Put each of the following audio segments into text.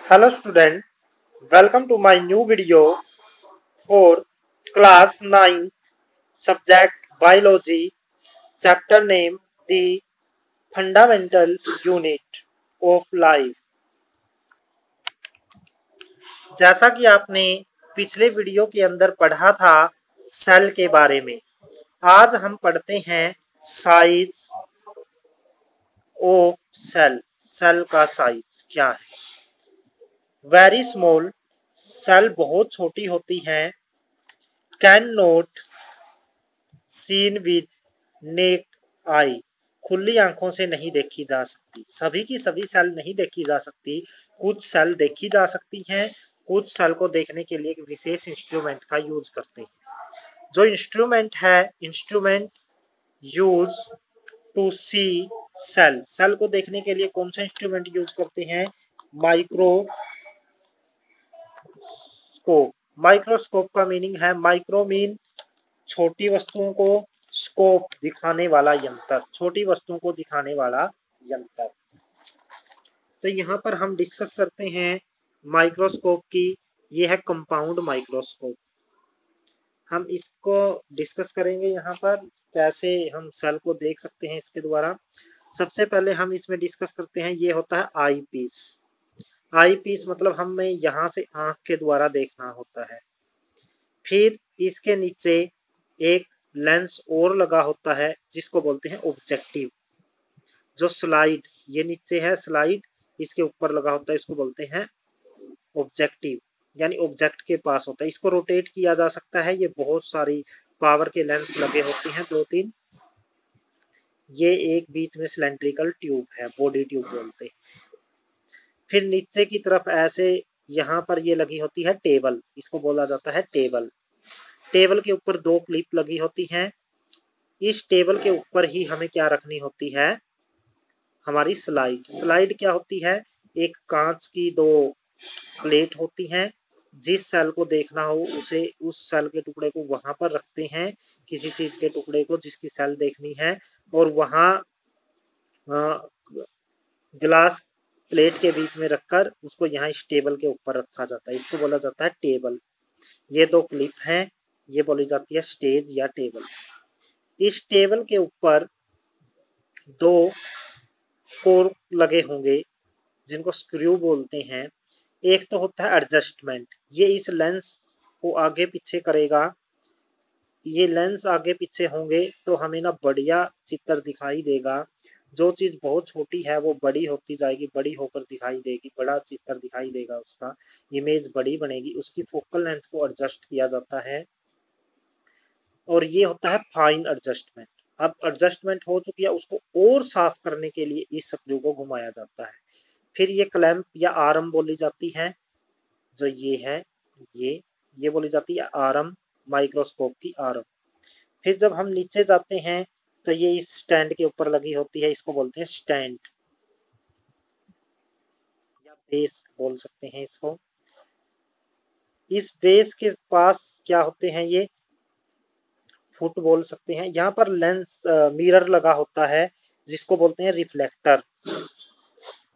Hello student, welcome to my new video for class 9th subject biology, chapter name the fundamental unit of life। जैसा कि आपने पिछले video के अंदर पढ़ा था सेल के बारे में, आज हम पढ़ते हैं साइज ऑफ सेल। सेल का साइज क्या है? वेरी स्मॉल, सेल बहुत छोटी होती हैं। Can not seen with necked आई, खुली आंखों से नहीं देखी जा सकती। सभी की सभी सेल नहीं देखी जा सकती, कुछ सेल देखी जा सकती हैं। कुछ सेल को देखने के लिए एक विशेष इंस्ट्रूमेंट का यूज करते हैं। जो इंस्ट्रूमेंट है, instrument use to see cell, cell को देखने के लिए कौन सा इंस्ट्रूमेंट यूज करते हैं? माइक्रोस्कोप। माइक्रोस्कोप का मीनिंग है, माइक्रो मीन छोटी वस्तुओं को, स्कोप दिखाने वाला यंत्र, छोटी वस्तुओं को दिखाने वाला यंत्र। तो यहाँ पर हम डिस्कस करते हैं माइक्रोस्कोप की। यह है कंपाउंड माइक्रोस्कोप। हम इसको डिस्कस करेंगे यहाँ पर, कैसे हम सेल को देख सकते हैं इसके द्वारा। सबसे पहले हम इसमें डिस्कस करते हैं, ये होता है आई पीस। आई पीस मतलब हमें यहाँ से आंख के द्वारा देखना होता है। फिर इसके नीचे एक लेंस और लगा होता है जिसको बोलते हैं ऑब्जेक्टिव। जो स्लाइड, ये नीचे है स्लाइड, इसके ऊपर लगा होता है, इसको बोलते हैं ऑब्जेक्टिव, यानी ऑब्जेक्ट के पास होता है। इसको रोटेट किया जा सकता है। ये बहुत सारी पावर के लेंस लगे होते हैं, 2-3। ये एक बीच में सिलेंड्रिकल ट्यूब है, बॉडी ट्यूब बोलते हैं। फिर नीचे की तरफ ऐसे यहाँ पर ये लगी होती है टेबल, इसको बोला जाता है टेबल। टेबल के ऊपर 2 क्लिप लगी होती हैं। इस टेबल के ऊपर ही हमें क्या रखनी होती है? हमारी स्लाइड। स्लाइड क्या होती है? एक कांच की 2 प्लेट होती हैं। जिस सेल को देखना हो उसे, उस सेल के टुकड़े को वहां पर रखते हैं, किसी चीज के टुकड़े को जिसकी सेल देखनी है, और वहां ग्लास प्लेट के बीच में रखकर उसको यहाँ इस टेबल के ऊपर रखा जाता है। इसको बोला जाता है टेबल। ये 2 क्लिप हैं, ये बोली जाती है स्टेज या टेबल। इस टेबल के ऊपर 2 कोर लगे होंगे जिनको स्क्रू बोलते हैं। एक तो होता है एडजस्टमेंट, ये इस लेंस को आगे पीछे करेगा। ये लेंस आगे पीछे होंगे तो हमें ना बढ़िया चित्र दिखाई देगा। जो चीज बहुत छोटी है वो बड़ी होती जाएगी, बड़ी होकर दिखाई देगी, बड़ा चित्र दिखाई देगा, उसका इमेज बड़ी बनेगी। उसकी फोकल लेंथ को एडजस्ट किया जाता है। और ये होता है फाइन एडजस्टमेंट। अब एडजस्टमेंट हो चुकी है, उसको और साफ करने के लिए इस स्क्रू को घुमाया जाता है। फिर ये क्लैंप या आर्म बोली जाती है, जो ये है, ये बोली जाती है आर्म, माइक्रोस्कोप की आर्म। फिर जब हम नीचे जाते हैं तो ये इस स्टैंड के ऊपर लगी होती है, इसको बोलते हैं स्टैंड या बेस बोल सकते हैं इसको। इस बेस के पास क्या होते हैं? ये फुट बोल सकते हैं। यहाँ पर लेंस मिरर लगा होता है जिसको बोलते हैं रिफ्लेक्टर।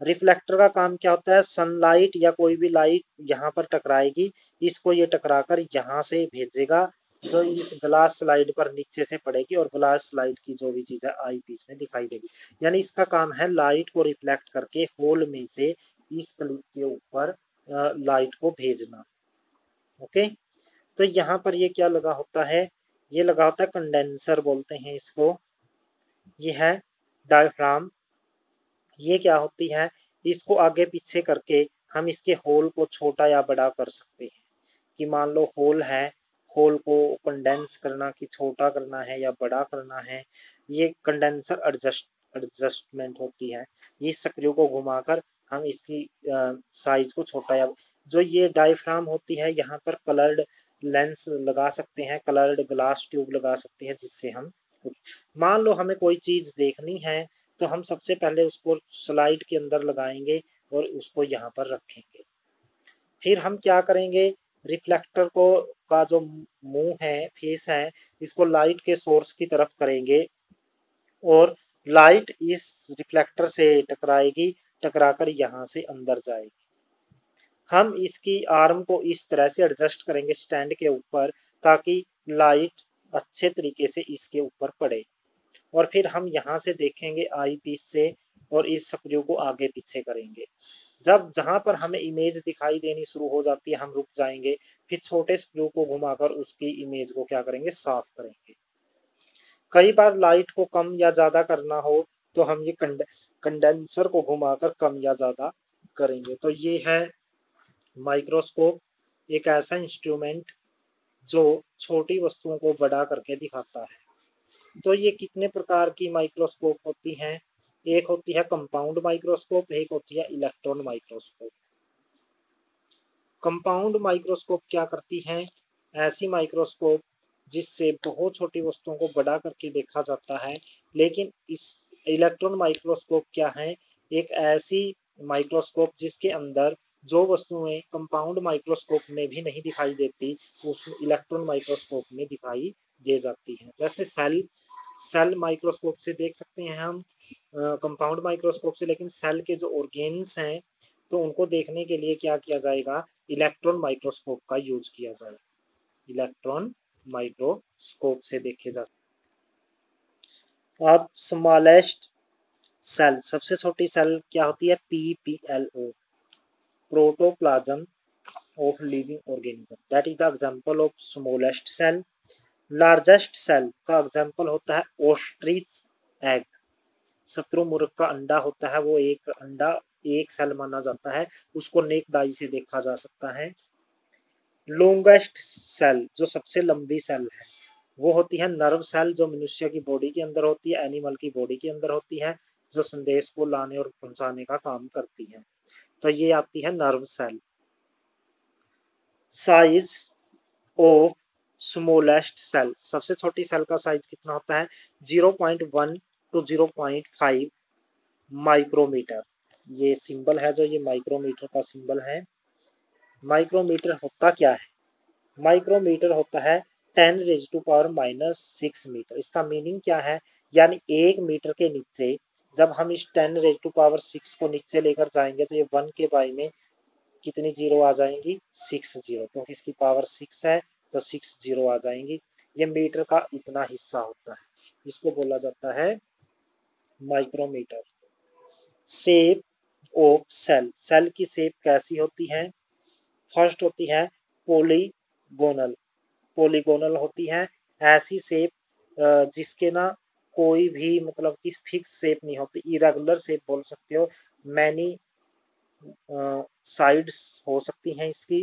रिफ्लेक्टर का काम क्या होता है? सनलाइट या कोई भी लाइट यहाँ पर टकराएगी, इसको ये टकराकर यहाँ से भेजेगा, जो इस ग्लास स्लाइड पर नीचे से पड़ेगी, और ग्लास स्लाइड की जो भी चीज है आई पीस में दिखाई देगी। यानी इसका काम है लाइट को रिफ्लेक्ट करके होल में से इस क्लिप के ऊपर लाइट को भेजना। ओके, तो यहाँ पर ये क्या लगा होता है? ये लगा होता है कंडेंसर बोलते हैं इसको। ये है डायफ्राम। ये क्या होती है? इसको आगे पीछे करके हम इसके होल को छोटा या बड़ा कर सकते हैं। कि मान लो होल है, होल को कंडेंस करना, कि छोटा करना है या बड़ा करना है, ये कंडेंसर एडजस्टमेंट होती है। इस स्क्रू को घुमाकर हम इसकी साइज को छोटा या, जो ये डायफ्राम होती है, यहाँ पर कलर्ड लेंस लगा सकते हैं, कलर्ड ग्लास ट्यूब लगा सकते हैं, जिससे हम, मान लो हमें कोई चीज देखनी है तो हम सबसे पहले उसको स्लाइड के अंदर लगाएंगे और उसको यहाँ पर रखेंगे। फिर हम क्या करेंगे? रिफ्लेक्टर को का जो मुंह है, फेस है, इसको लाइट के सोर्स की तरफ करेंगे और लाइट इस रिफ्लेक्टर से टकराएगी, टकराकर यहाँ से अंदर जाएगी। हम इसकी आर्म को इस तरह से एडजस्ट करेंगे स्टैंड के ऊपर ताकि लाइट अच्छे तरीके से इसके ऊपर पड़े, और फिर हम यहाँ से देखेंगे आई पीस से और इस स्क्रू को आगे पीछे करेंगे। जब जहां पर हमें इमेज दिखाई देनी शुरू हो जाती है हम रुक जाएंगे, फिर छोटे स्क्रू को घुमाकर उसकी इमेज को क्या करेंगे, साफ करेंगे। कई बार लाइट को कम या ज्यादा करना हो तो हम ये कंडेंसर को घुमाकर कम या ज्यादा करेंगे। तो ये है माइक्रोस्कोप, एक ऐसा इंस्ट्रूमेंट जो छोटी वस्तुओं को बड़ा करके दिखाता है। तो ये कितने प्रकार की माइक्रोस्कोप होती हैं? एक होती है कंपाउंड माइक्रोस्कोप, एक होती है इलेक्ट्रॉन माइक्रोस्कोप। कंपाउंड माइक्रोस्कोप क्या करती हैं? ऐसी माइक्रोस्कोप जिससे बहुत छोटी वस्तुओं को बड़ा करके देखा जाता है। लेकिन इस इलेक्ट्रॉन माइक्रोस्कोप क्या है? एक ऐसी माइक्रोस्कोप जिसके अंदर जो वस्तुएं कंपाउंड माइक्रोस्कोप में भी नहीं दिखाई देती, उस इलेक्ट्रॉन माइक्रोस्कोप में दिखाई दे जाती है। जैसे सेल, सेल माइक्रोस्कोप से देख सकते हैं हम कंपाउंड माइक्रोस्कोप से, लेकिन सेल के जो ऑर्गेन्स हैं तो उनको देखने के लिए क्या किया जाएगा, इलेक्ट्रॉन माइक्रोस्कोप का यूज किया जाएगा। इलेक्ट्रॉन माइक्रोस्कोप से देखे जा सकते। अब स्मॉलेस्ट सेल, सबसे छोटी सेल क्या होती है, PPLO, protoplasm of living organism, that is the example of smallest cell. Largest cell का एग्जांपल होता है ऑस्ट्रिच एग, शत्रुमुर्ग का अंडा होता है, वो एक अंडा एक सेल माना जाता है, उसको नेक्ड आई से देखा जा सकता है। लॉन्गेस्ट सेल, जो सबसे लंबी सेल है, वो होती है नर्व सेल, जो मनुष्य की बॉडी के अंदर होती है, एनिमल की बॉडी के अंदर होती है, जो संदेश को लाने और पहुंचाने का काम करती है। तो ये आती है nerve cell. Size of smallest cell, सबसे छोटी सेल का साइज कितना होता है, 0.1 टू 0.5 माइक्रोमीटर। ये सिंबल है जो ये माइक्रोमीटर का सिंबल है। माइक्रोमीटर होता क्या है? माइक्रोमीटर होता है 10⁻⁻⁻6 मीटर। इसका मीनिंग क्या है, यानी 1 मीटर के नीचे जब हम इस 10⁻⁶ को नीचे लेकर जाएंगे तो ये 1 के बाई में कितनी जीरो आ जाएंगी, 6 जीरो, क्योंकि इसकी पावर 6 है तो 6 जीरो आ जाएंगी। ये मीटर का इतना हिस्सा होता है, इसको बोला जाता है micrometre. Shape of cell, cell की शेप कैसी होती है? फर्स्ट होती है पॉलीगोनल, पॉलीगोनल होती है ऐसी शेप जिसके ना कोई भी मतलब कि फिक्स शेप नहीं होती, इरेगुलर शेप बोल सकते हो। मैनी साइड्स हो सकती हैं इसकी।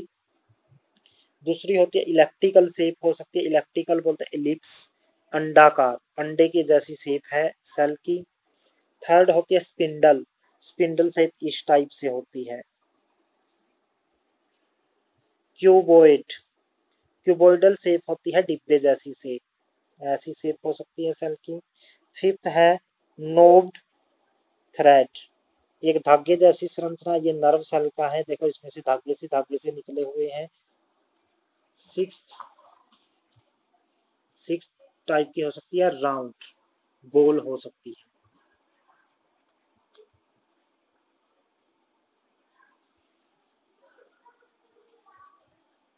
दूसरी होती है इलेप्टिकल शेप हो सकती है, इलेप्टिकल बोलते हैं एलिप्स, अंडाकार, अंडे की जैसी शेप है सेल की। थर्ड होती है स्पिंडल, स्पिंडल शेप इस टाइप से होती है। क्यूबॉइड, क्यूबॉइडल शेप होती है डिब्बे जैसी शेप, ऐसी शेप हो सकती है सेल की। फिफ्थ है नोब्ड थ्रेड, एक धागे जैसी संरचना, ये नर्व सेल का है, देखो इसमें से धागे से निकले हुए हैं। सिक्स्थ सिक्स्थ टाइप की हो सकती है राउंड, गोल हो सकती है।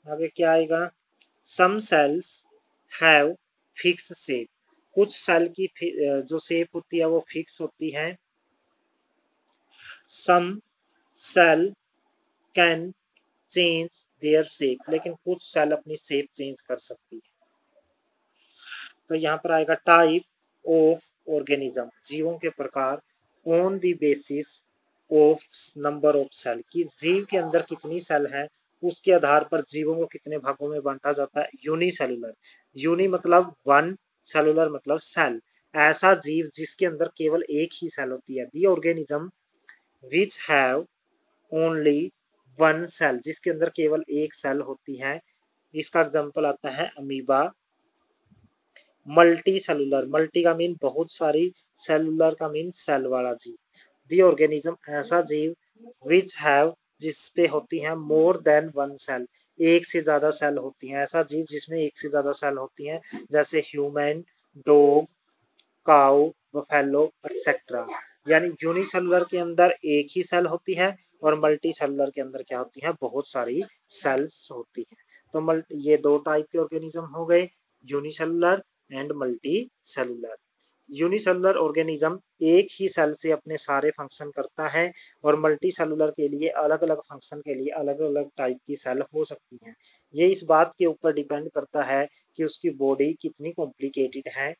आगे क्या आएगा, some cells have fix shape, कुछ सेल की जो शेप होती है वो फिक्स होती है। Some cell can change their shape, लेकिन कुछ सेल अपनी शेप चेंज कर सकती है। तो यहाँ पर आएगा टाइप ऑफ ऑर्गेनिज्म, जीवों के प्रकार, on the basis of number of cell, कि जीव के अंदर कितनी सेल है उसके आधार पर जीवों को कितने भागों में बांटा जाता है। यूनिसेलुलर, यूनि मतलब वन, सेलुलर मतलब सेल, ऐसा जीव जिसके अंदर केवल एक ही सेल होती है। The organism which have only one cell, जिसके अंदर केवल एक सेल होती है, इसका एग्जांपल आता है अमीबा। मल्टी सेलुलर, मल्टी का मीन बहुत सारी, सेलुलर का मीन सेल वाला जीव। दी ऑर्गेनिज्म, ऐसा जीव, विच हैव, जिसपे होती है मोर देन वन सेल, एक से ज्यादा सेल होती हैं, ऐसा जीव जिसमें एक से ज्यादा सेल होती हैं, जैसे human, dog, cow, buffalo etcetera. यानी यूनिसेलुलर के अंदर एक ही सेल होती है और मल्टी सेलुलर के अंदर क्या होती है, बहुत सारी सेल्स होती हैं। तो ये दो टाइप के ऑर्गेनिज्म हो गए, unicellular and multi cellular. Unicellular organism एक ही सेल से अपने सारे फंक्शन करता है और मल्टी सेलुलर के लिए अलग अलग फंक्शन के लिए अलग अलग टाइप की सेल हो सकती हैं। ये इस बात के ऊपर डिपेंड करता है कि उसकी बॉडी कितनी कॉम्प्लिकेटेड है